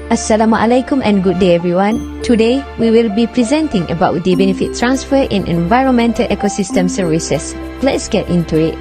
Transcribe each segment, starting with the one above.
Assalamualaikum and good day everyone. Today, we will be presenting about the benefit transfer in environmental ecosystem services. Let's get into it.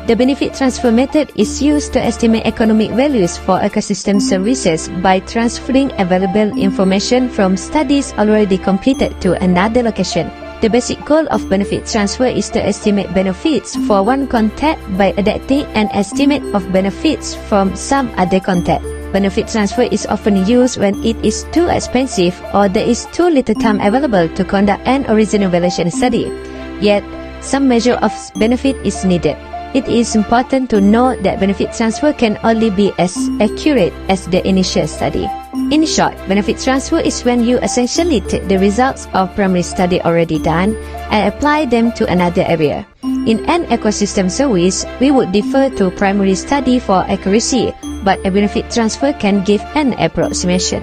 The benefit transfer method is used to estimate economic values for ecosystem services by transferring available information from studies already completed to another location. The basic goal of benefit transfer is to estimate benefits for one contact by adapting an estimate of benefits from some other contact. Benefit transfer is often used when it is too expensive or there is too little time available to conduct an original valuation study. Yet, some measure of benefit is needed. It is important to note that benefit transfer can only be as accurate as the initial study. In short, benefit transfer is when you essentially take the results of primary study already done and apply them to another area. In an ecosystem service, we would defer to primary study for accuracy, but a benefit transfer can give an approximation.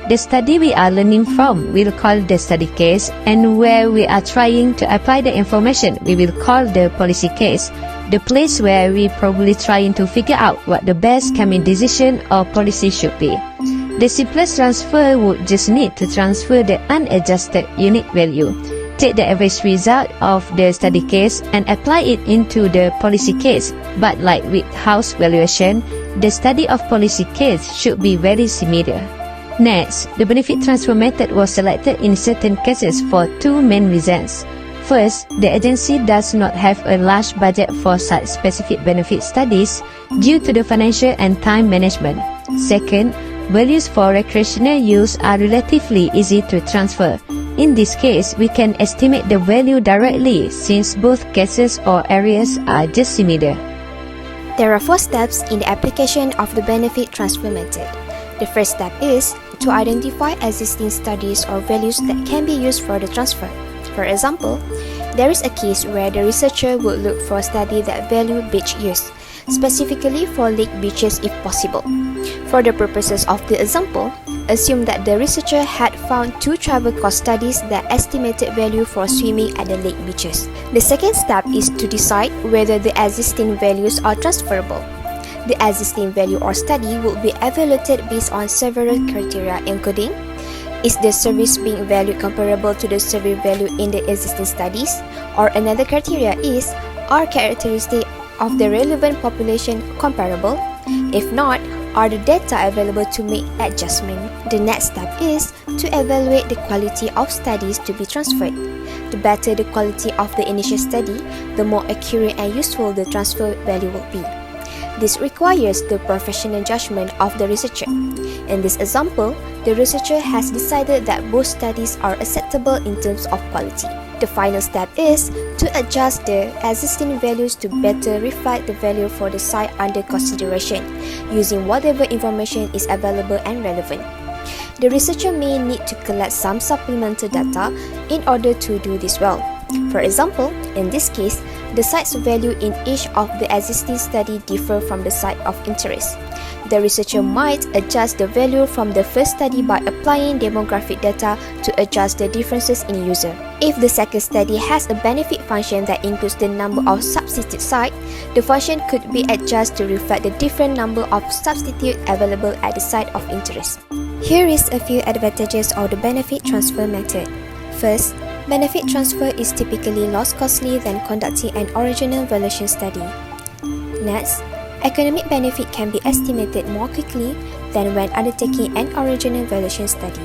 The study we are learning from we'll call the study case, and where we are trying to apply the information we will call the policy case, the place where we probably trying to figure out what the best coming decision or policy should be. The simplest transfer would just need to transfer the unadjusted unit value. Take the average result of the study case and apply it into the policy case, but like with house valuation, the study of policy case should be very similar. Next, the benefit transfer method was selected in certain cases for two main reasons. First, the agency does not have a large budget for such specific benefit studies due to the financial and time management. Second, values for recreational use are relatively easy to transfer. In this case, we can estimate the value directly since both cases or areas are just similar. There are 4 steps in the application of the benefit transfer method. The first step is to identify existing studies or values that can be used for the transfer. For example, there is a case where the researcher would look for a study that value beach use, specifically for lake beaches if possible. For the purposes of the example, assume that the researcher had found 2 travel cost studies that estimated value for swimming at the lake beaches. The second step is to decide whether the existing values are transferable. The existing value or study will be evaluated based on several criteria including: is the service being valued comparable to the survey value in the existing studies? Or another criteria is, are characteristics of the relevant population comparable? If not, are the data available to make adjustment? The next step is to evaluate the quality of studies to be transferred. The better the quality of the initial study, the more accurate and useful the transfer value will be. This requires the professional judgment of the researcher. In this example, the researcher has decided that both studies are acceptable in terms of quality. The final step is to adjust the existing values to better reflect the value for the site under consideration, using whatever information is available and relevant. The researcher may need to collect some supplemental data in order to do this well. For example, in this case, the site's value in each of the existing study differ from the site of interest. The researcher might adjust the value from the first study by applying demographic data to adjust the differences in user. If the second study has a benefit function that includes the number of substitute sites, the function could be adjusted to reflect the different number of substitutes available at the site of interest. Here is a few advantages of the benefit transfer method. First, benefit transfer is typically less costly than conducting an original valuation study. Next, economic benefit can be estimated more quickly than when undertaking an original valuation study.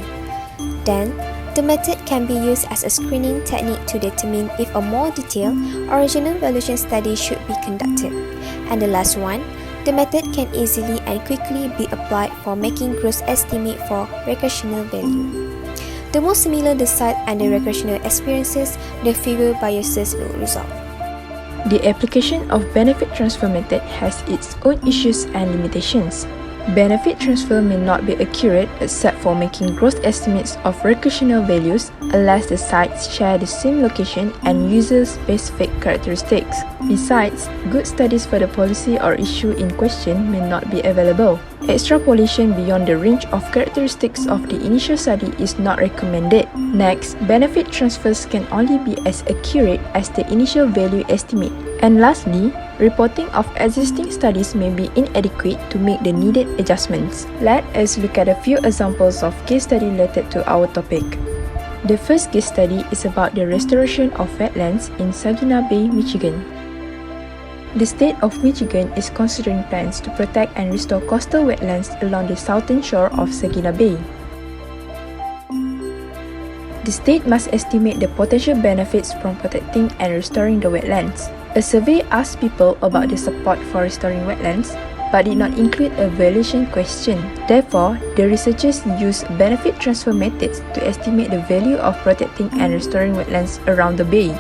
Then, the method can be used as a screening technique to determine if a more detailed original valuation study should be conducted. And the last one, the method can easily and quickly be applied for making gross estimate for recreational value. The more similar the site and the recreational experiences, the fewer biases will result. The application of benefit transfer method has its own issues and limitations. Benefit transfer may not be accurate except for making gross estimates of recreational values unless the sites share the same location and user-specific characteristics. Besides, good studies for the policy or issue in question may not be available. Extrapolation beyond the range of characteristics of the initial study is not recommended. Next, benefit transfers can only be as accurate as the initial value estimate. And lastly, reporting of existing studies may be inadequate to make the needed adjustments. Let us look at a few examples of case study related to our topic. The first case study is about the restoration of wetlands in Saginaw Bay, Michigan. The state of Michigan is considering plans to protect and restore coastal wetlands along the southern shore of Saginaw Bay. The state must estimate the potential benefits from protecting and restoring the wetlands. A survey asked people about their support for restoring wetlands, but did not include a valuation question. Therefore, the researchers used benefit transfer methods to estimate the value of protecting and restoring wetlands around the bay.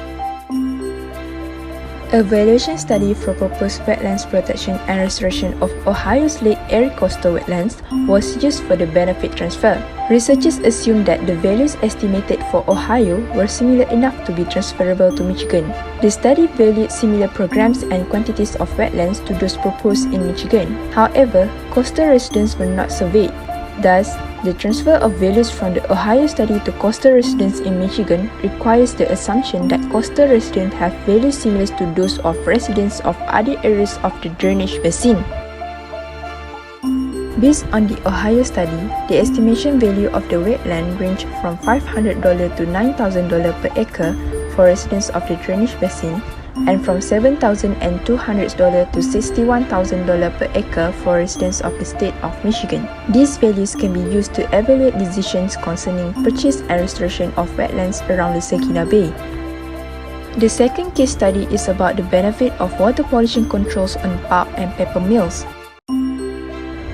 A valuation study for proposed wetlands protection and restoration of Ohio's Lake Erie coastal wetlands was used for the benefit transfer. Researchers assumed that the values estimated for Ohio were similar enough to be transferable to Michigan. The study valued similar programs and quantities of wetlands to those proposed in Michigan. However, coastal residents were not surveyed. Thus, the transfer of values from the Ohio study to coastal residents in Michigan requires the assumption that coastal residents have values similar to those of residents of other areas of the drainage basin. Based on the Ohio study, the estimation value of the wetland ranged from $500 to $9,000 per acre for residents of the drainage basin, and from $7,200 to $61,000 per acre for residents of the state of Michigan. These values can be used to evaluate decisions concerning purchase and restoration of wetlands around the Saginaw Bay. The second case study is about the benefit of water pollution controls on pulp and paper mills.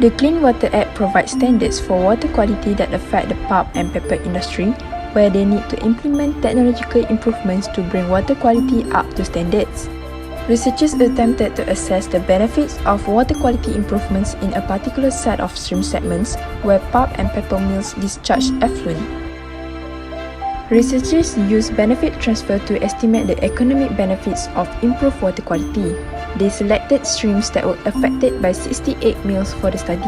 The Clean Water Act provides standards for water quality that affect the pulp and paper industry, where they need to implement technological improvements to bring water quality up to standards. Researchers attempted to assess the benefits of water quality improvements in a particular set of stream segments where pulp and paper mills discharge effluent. Researchers used benefit transfer to estimate the economic benefits of improved water quality. They selected streams that were affected by 68 mills for the study.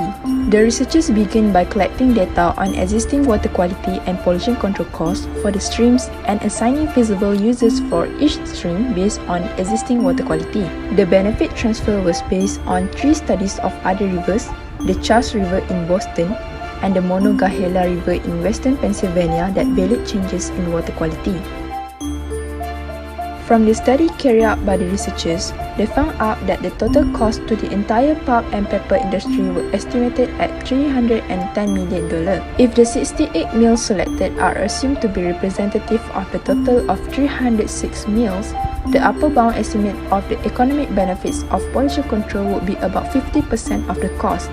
The researchers began by collecting data on existing water quality and pollution control costs for the streams and assigning feasible uses for each stream based on existing water quality. The benefit transfer was based on 3 studies of other rivers, the Charles River in Boston and the Monongahela River in western Pennsylvania, that valued changes in water quality. From the study carried out by the researchers, they found out that the total cost to the entire pulp and paper industry were estimated at $310 million. If the 68 mills selected are assumed to be representative of the total of 306 mills, the upper bound estimate of the economic benefits of pollution control would be about 50% of the cost.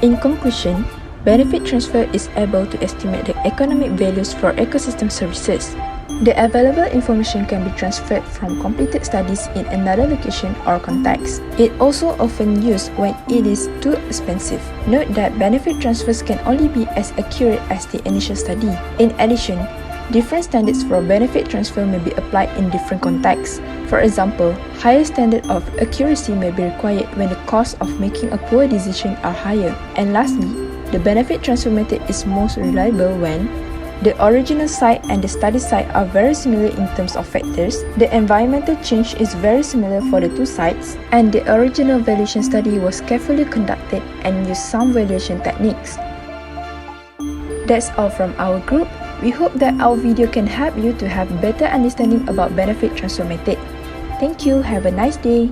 In conclusion, benefit transfer is able to estimate the economic values for ecosystem services. The available information can be transferred from completed studies in another location or context. It also often used when it is too expensive. Note that benefit transfers can only be as accurate as the initial study. In addition, different standards for benefit transfer may be applied in different contexts. For example, higher standard of accuracy may be required when the costs of making a poor decision are higher. And lastly, the benefit transfer method is most reliable when the original site and the study site are very similar in terms of factors, the environmental change is very similar for the two sites, and the original valuation study was carefully conducted and used sound valuation techniques. That's all from our group. We hope that our video can help you to have better understanding about benefit transfer method. Thank you, have a nice day.